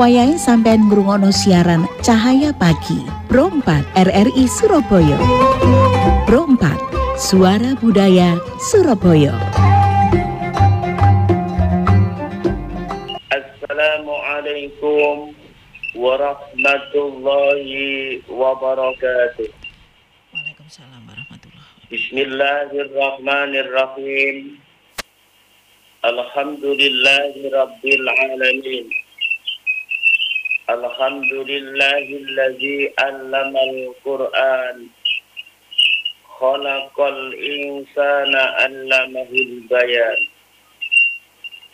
wayahe sampean ngrungokno siaran Cahaya Pagi Pro 4 RRI Surabaya. Pro 4 Suara Budaya Surabaya. Assalamualaikum warahmatullahi wabarakatuh. Waalaikumsalam warahmatullahi wabarakatuh. Bismillahirrahmanirrahim. Alhamdulillahi rabbil alamin. Alhamdulillahilladzi 'allamal Qur'an. Khalaqal insana 'allamahul bayan.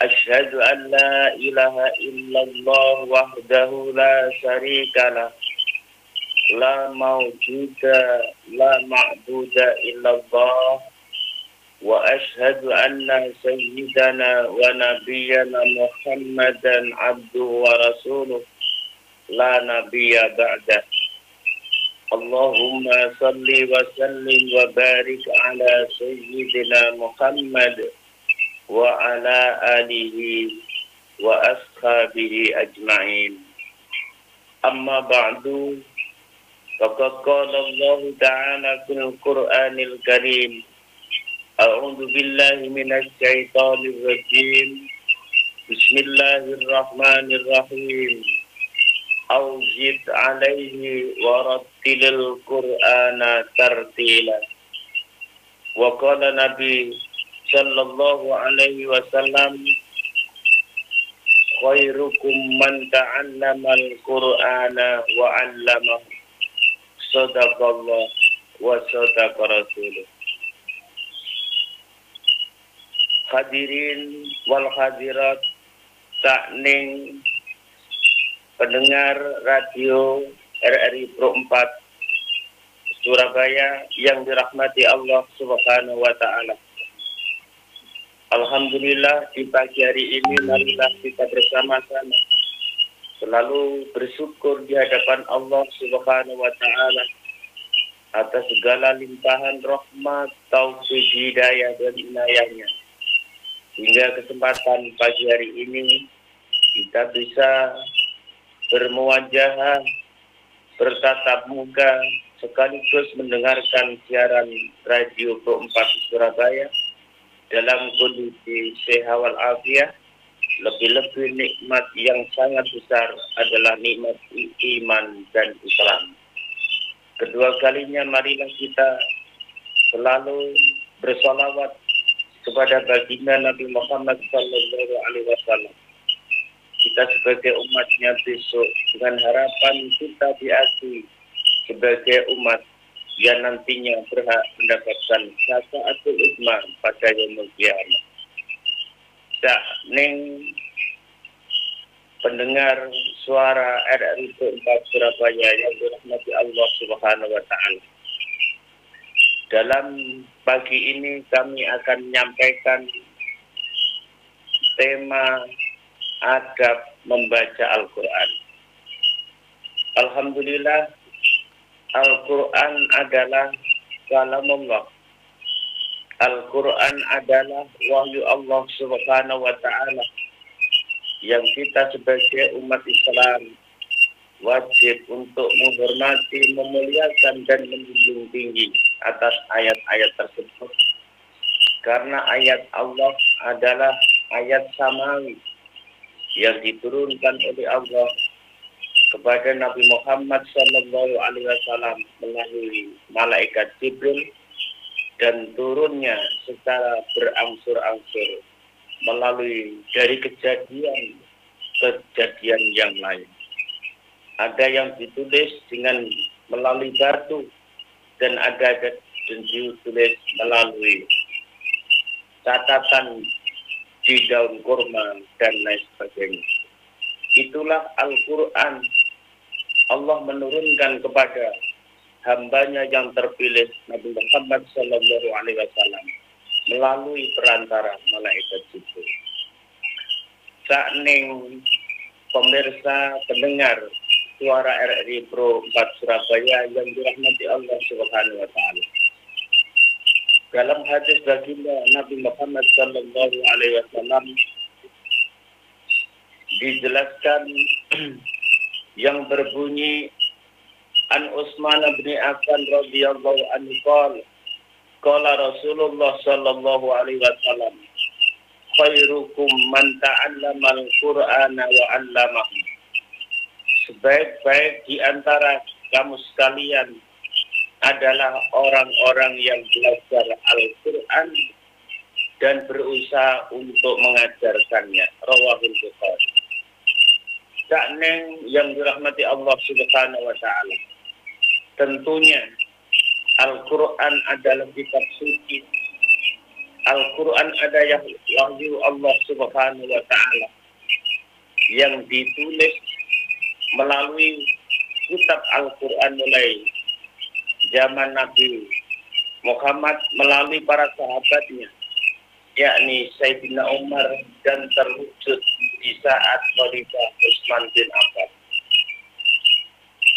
Asyhadu an la ilaha illallah wahdahu la syarikalah. La mawjuda la ma'buda illallah. Wa ashhadu anna sayyidana wa nabiyyana Muhammadan abduhu wa rasuluh la nabiyya ba'dah. Allahumma salli wa sallim wa barik ala sayyidina Muhammad wa ala alihi wa ashabihi ajma'in. Amma ba'du, faqad qala Allah ta'ala fil Qur'anil Karim. A'udzu billahi minasy syaithanir rajim. Bismillahirrahmanirrahim. Auzid 'alaihi wa rattilil Qur'ana tartila. Wa qala Nabi sallallahu alaihi wasallam, khairukum man ta'allamal Qur'ana wa 'allamahu. Shadaqallah wa shadaqa rasuluh. Hadirin wal hadirat sakning pendengar radio RRI Pro 4 Surabaya yang dirahmati Allah Subhanahu wa taala. Alhamdulillah, di pagi hari ini marilah kita bersama-sama selalu bersyukur di hadapan Allah Subhanahu wa taala atas segala limpahan rahmat, taufik, hidayah dan inayahnya. Hingga kesempatan pagi hari ini kita bisa bermuwajahah, bertatap muka, sekaligus mendengarkan siaran radio Pro 4 Surabaya dalam kondisi sehat walafiat. Lebih-lebih nikmat yang sangat besar adalah nikmat iman dan Islam. Kedua kalinya marilah kita selalu bersolawat kepada baginda Nabi Muhammad sallallahu alaihi wasallam. Kita sebagai umatnya besok dengan harapan kita diakui sebagai umat yang nantinya berhak mendapatkan syafaatul uzma pada yaumul qiyamah. Ning pendengar suara RRI 4 Surabaya yang dirahmati Allah Subhanahu wa taala. Dalam pagi ini kami akan menyampaikan tema adab membaca Al-Quran. Alhamdulillah, Al-Quran adalah kalamullah. Al-Quran adalah wahyu Allah Subhanahu wa ta'ala yang kita sebagai umat Islam wajib untuk menghormati, memuliakan dan menjunjung tinggi atas ayat-ayat tersebut. Karena ayat Allah adalah ayat samawi yang diturunkan oleh Allah kepada Nabi Muhammad sallallahu alaihi wasallam melalui malaikat Jibril dan turunnya secara berangsur-angsur melalui dari kejadian yang lain. Ada yang ditulis dengan melalui batu dan ada yang ditulis melalui catatan di daun kurma dan lain sebagainya. Itulah Al-Quran. Allah menurunkan kepada hambanya yang terpilih Nabi Muhammad sallallahu alaihi wasallam melalui perantara malaikat Jibril. Sakning pemirsa pendengar suara RRI Pro 4 Surabaya yang dirahmati Allah Subhanahu wa taala. Dalam hadis baginda Nabi Muhammad sallallahu alaihi wasallam dijelaskan yang berbunyi An Utsman bin Affan radhiyallahu anhu qala Rasulullah sallallahu alaihi wasallam khairukum man ta'allama al-Qur'ana wa 'allamahu. Sebaik-baik di antara kamu sekalian adalah orang-orang yang belajar Al-Qur'an dan berusaha untuk mengajarkannya. Rawahul Bukhari. Cak Neng yang dirahmati Allah Subhanahu wa taala. Tentunya Al-Qur'an adalah kitab suci. Al-Qur'an adalah wahyu Allah Subhanahu wa taala yang ditulis melalui kitab Al-Qur'an mulai zaman Nabi Muhammad melalui para sahabatnya, yakni Sayyidina Umar, dan terwujud di saat Khalifah Utsman bin Affan.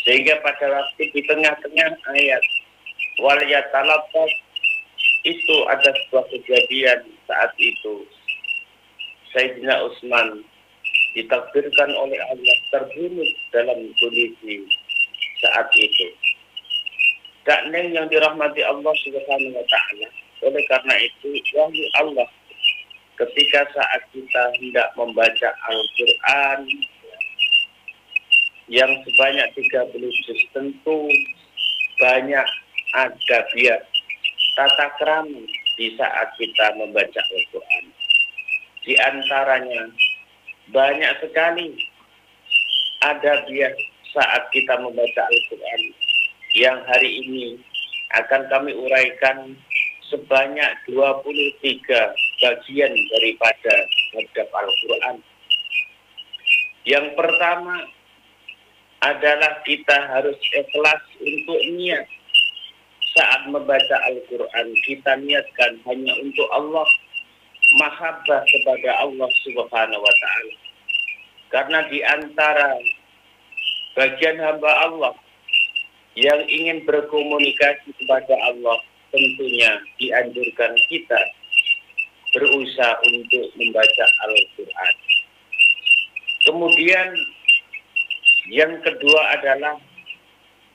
Sehingga pada waktu di tengah-tengah ayat wal yatalafaz itu ada sebuah kejadian saat itu Sayyidina Utsman ditakdirkan oleh Allah terbunuh dalam kondisi saat itu. Kak Neng yang dirahmati Allah Subhanahu wa taala, oleh karena itu wahyu Allah ketika saat kita hendak membaca Al-Qur'an yang sebanyak 30 juz, tentu banyak adabiat, tata krama di saat kita membaca Al-Qur'an. Di antaranya banyak sekali adabiat saat kita membaca Al-Qur'an yang hari ini akan kami uraikan sebanyak 23 bagian daripada hadap Al-Qur'an. Yang pertama adalah kita harus ikhlas untuk niat saat membaca Al-Qur'an. Kita niatkan hanya untuk Allah, mahabbah kepada Allah Subhanahu wa taala. Karena di antara bagian hamba Allah yang ingin berkomunikasi kepada Allah, tentunya dianjurkan kita berusaha untuk membaca Al-Qur'an. Kemudian yang kedua adalah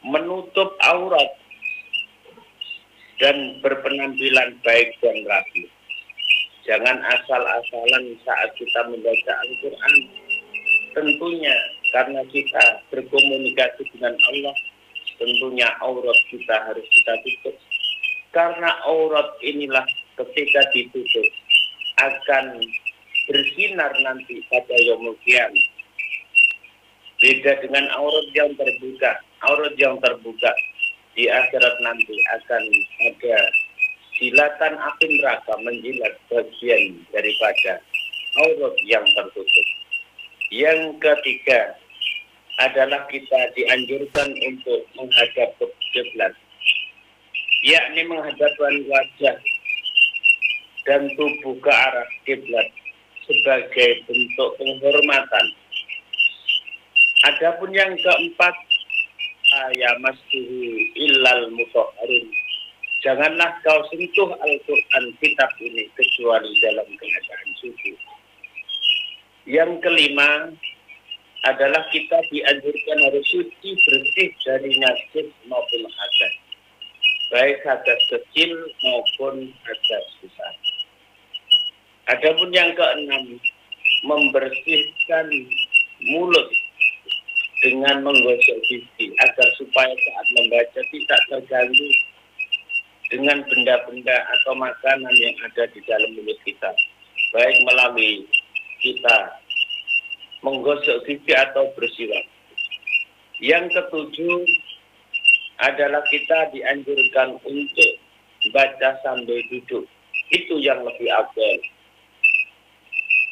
menutup aurat dan berpenampilan baik dan rapi. Jangan asal-asalan saat kita membaca Al-Qur'an. Tentunya karena kita berkomunikasi dengan Allah, tentunya aurat kita harus kita tutup. Karena aurat inilah ketika ditutup akan bersinar nanti pada yaumul qiyamah. Beda dengan aurat yang terbuka. Aurat yang terbuka di akhirat nanti akan ada silatan api neraka menjilat bagian daripada aurat yang tertutup. Yang ketiga adalah kita dianjurkan untuk menghadap ke kiblat, yakni menghadapkan wajah dan tubuh ke arah kiblat sebagai bentuk penghormatan. Adapun yang keempat, ya masih illal mutahharun. Janganlah kau sentuh Al-Qur'an kitab ini kecuali dalam keadaan suci. Yang kelima adalah kita dianjurkan harus suci bersih dari najis maupun hadas, baik hadas kecil maupun hadas besar. Adapun yang keenam, membersihkan mulut dengan menggosok gigi agar supaya saat membaca tidak terganggu dengan benda-benda atau makanan yang ada di dalam mulut kita, baik melalui kita menggosok gigi atau bersiwak. Yang ketujuh adalah kita dianjurkan untuk baca sambil duduk. Itu yang lebih afdal.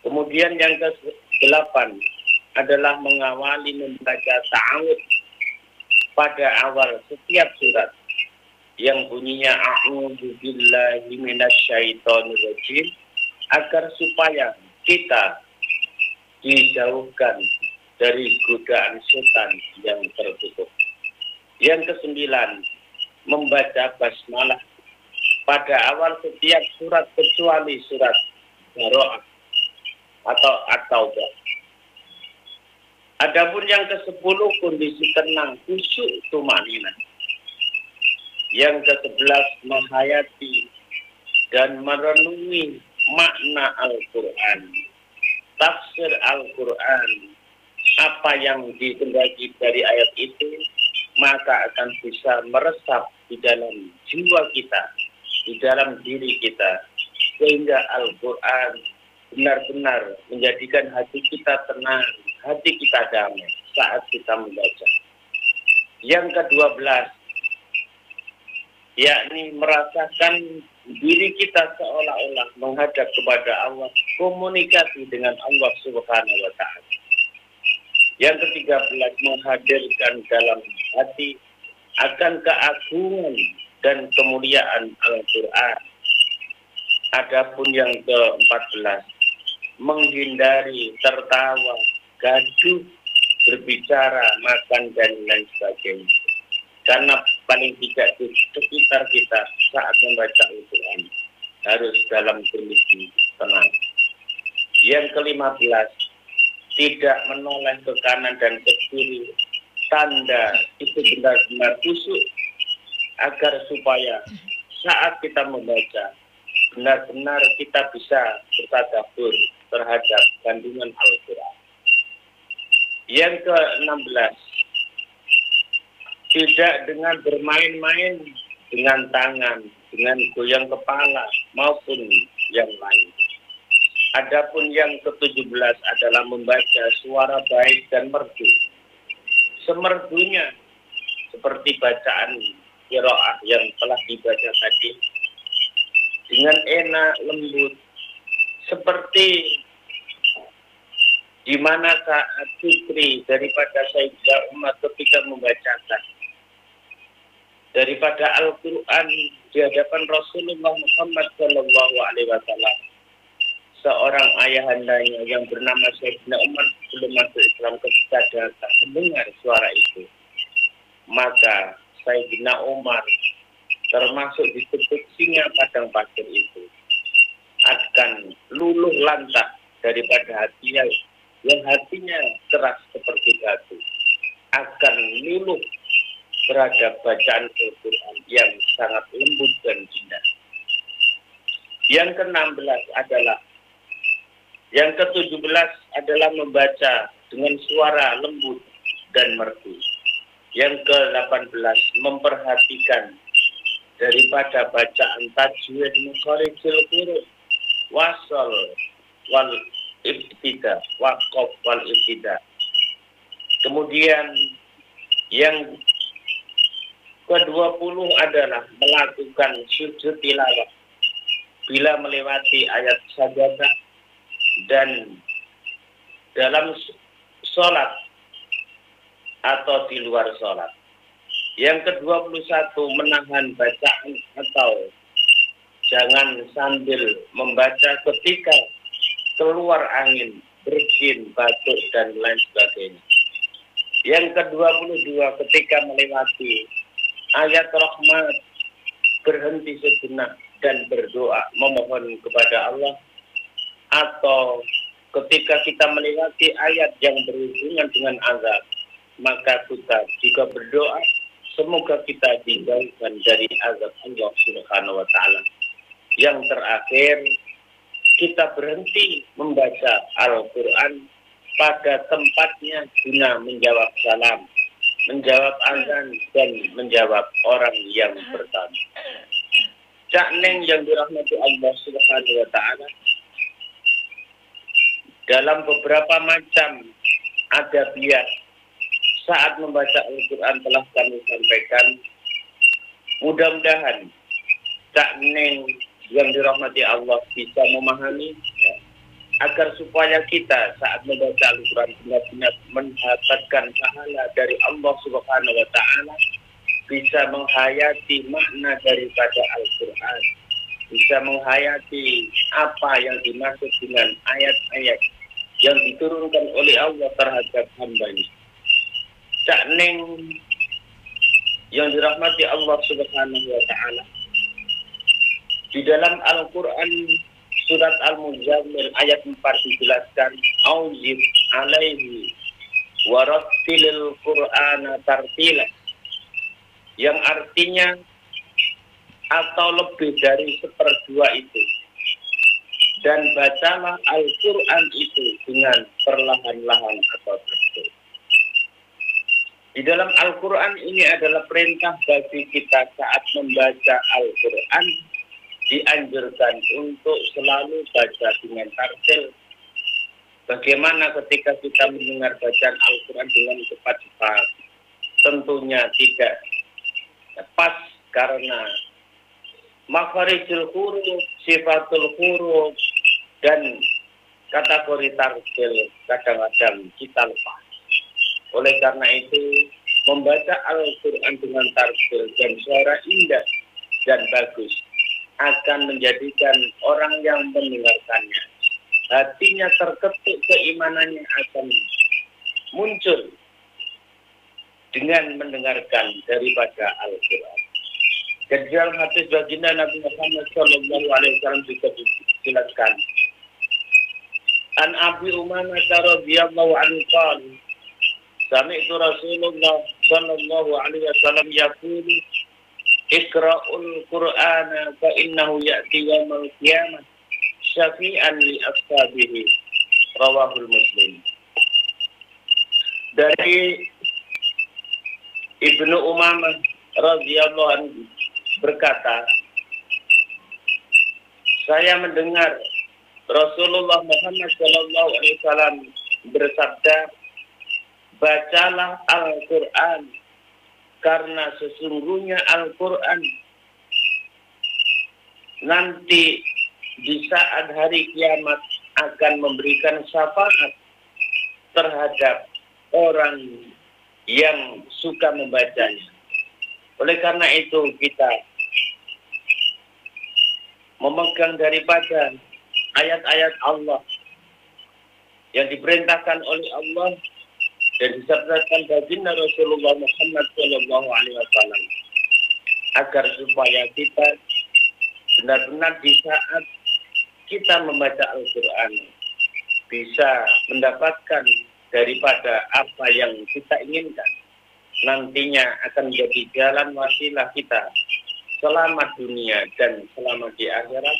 Kemudian yang ke-8 adalah mengawali membaca ta'awud pada awal setiap surat yang bunyinya a'udzu billahi minasyaitonir rajim, agar supaya kita dijauhkan dari godaan setan yang tertutup. Yang ke-9, membaca basmalah pada awal setiap surat kecuali surat Bara'ah atau At-Taubah. Adapun yang ke-10 kondisi tenang, khusyuk, tumanina. Yang ke-11 menghayati dan merenungi makna Al-Quran, tafsir Al-Quran, apa yang dikehendaki dari ayat itu, maka akan bisa meresap di dalam jiwa kita, di dalam diri kita, sehingga Al-Quran benar-benar menjadikan hati kita tenang, hati kita damai saat kita membaca. Yang ke-12, yakni merasakan diri kita seolah-olah menghadap kepada Allah, komunikasi dengan Allah Subhanahu wa Ta'ala. Yang ke-13, menghadirkan dalam hati akan keagungan dan kemuliaan Al-Quran. Adapun yang ke-14, menghindari tertawa, gaduh, berbicara, makan, dan lain sebagainya. Karena paling tidak di sekitar kita saat membaca Al-Quran harus dalam kondisi tenang. Yang ke-15, tidak menoleh ke kanan dan ke kiri, tanda itu benar-benar khusyuk, agar supaya saat kita membaca benar-benar kita bisa bertadabbur terhadap kandungan Al-Quran. Yang ke-16, tidak dengan bermain-main dengan tangan, dengan goyang kepala maupun yang lain. Adapun yang ke-17 adalah membaca suara baik dan merdu. Semerdunya seperti bacaan qiraah yang telah dibaca tadi, dengan enak, lembut, seperti di mana saat Fitri daripada Sayyidah Umar ketika membacakan daripada Al-Quran di hadapan Rasulullah Muhammad SAW. Seorang ayahandanya yang bernama Sayyidina Umar sebelum masuk Islam ketika datang mendengar suara itu, maka Sayyidina Umar termasuk disebut singa padang pasir itu akan luluh lantah daripada hatinya yang hatinya keras seperti batu, akan luluh terhadap bacaan Al-Quran yang sangat lembut dan indah. Yang ke-16 adalah Yang ke-17 adalah membaca dengan suara lembut dan merdu. Yang ke-18 memperhatikan daripada bacaan tajwid, mukharijul huruf, wasal wal ibtida, waqaf wal ibtida. Kemudian yang ke-20 adalah melakukan sujud tilawah bila melewati ayat sajadah dan dalam sholat atau di luar sholat. Yang ke-21 menahan bacaan atau jangan sambil membaca ketika keluar angin, bersin, batuk, dan lain sebagainya. Yang ke-22 ketika melewati ayat rahmat berhenti sejenak dan berdoa memohon kepada Allah, atau ketika kita melewati ayat yang berhubungan dengan azab, maka kita juga berdoa semoga kita dijauhkan dari azab Allah Subhanahu wa Ta'ala. Yang terakhir, kita berhenti membaca Al-Quran pada tempatnya guna menjawab salam, menjawab azan, dan menjawab orang yang bertanya. Cak Neng yang dirahmati Allah Subhanahu wa Ta'ala, dalam beberapa macam adabiat saat membaca Al-Quran telah kami sampaikan. Mudah-mudahan Cak Neng yang dirahmati Allah bisa memahami, ya, agar supaya kita saat membaca Al-Quran benar-benar mendapatkan pahala dari Allah Subhanahu wa Ta'ala, bisa menghayati makna daripada Al-Quran, bisa menghayati apa yang dimaksud dengan ayat-ayat yang diturunkan oleh Allah terhadap hamba-Nya. Cak Neng yang dirahmati Allah Subhanahu wa Ta'ala, di dalam Al-Quran surat Al-Muzammil ayat 4 dijelaskan, Auzib alaihi warattilil Qur'ana tartila, yang artinya atau lebih dari 1/2 itu. Dan bacalah Al-Quran itu dengan perlahan-lahan atau tertib. Di dalam Al-Quran ini adalah perintah bagi kita saat membaca Al-Quran, dianjurkan untuk selalu baca dengan tartil. Bagaimana ketika kita mendengar bacaan Al-Quran dengan cepat-cepat? Tentunya tidak pas, karena makharijul huruf, sifatul huruf, dan kategori tartil kadang-kadang kita lupa. Oleh karena itu, membaca Al-Quran dengan tartil dan suara indah dan bagus akan menjadikan orang yang mendengarkannya hatinya terketuk, keimanannya akan muncul dengan mendengarkan daripada Al-Quran. Dan dalam hadis baginda Nabi Muhammad SAW juga dijelaskan. An Abi Umamah radhiyallahu anhu qala, sami'tu Rasulullah sallallahu alaihi wasallam yaqulu, iqra'ul Qur'ana fa innahu ya'ti yaumal qiyamah syafi'an li ashabihi, rawahul Muslim. Dari Ibnu Umamah radhiyallahu anhu berkata, saya mendengar Rasulullah Muhammad SAW bersabda, bacalah Al-Quran, karena sesungguhnya Al-Quran nanti di saat hari kiamat akan memberikan syafaat terhadap orang yang suka membacanya. Oleh karena itu kita memegang daripada ayat-ayat Allah yang diperintahkan oleh Allah dan disabdakan baginda Rasulullah Muhammad SAW, agar supaya kita benar-benar di saat kita membaca Al-Quran bisa mendapatkan daripada apa yang kita inginkan. Nantinya akan menjadi jalan wasilah kita selamat dunia dan selamat di akhirat.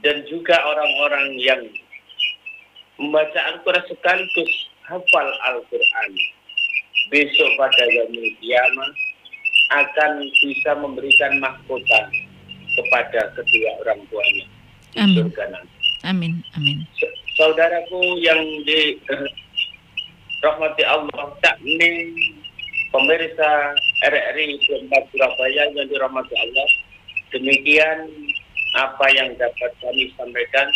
Dan juga orang-orang yang membaca Al-Quran sekaligus hafal Al-Quran, besok pada yaumul qiyamah akan bisa memberikan mahkota kepada kedua orang tuanya di surga nanti. Amin. Amin. Saudaraku yang dirahmati Allah, takmin pemirsa RRI 4 Surabaya yang dirahmati Allah, demikian apa yang dapat kami sampaikan.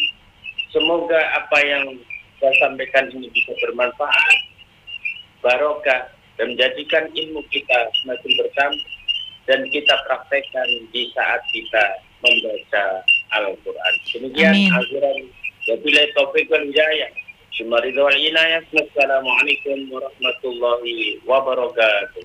Semoga apa yang saya sampaikan ini bisa bermanfaat, barokah, dan menjadikan ilmu kita semakin bertambah dan kita praktekkan di saat kita membaca Al-Quran. Demikian akhiran wabillahi taufiq wal hidayah. Assalamualaikum warahmatullahi wabarakatuh.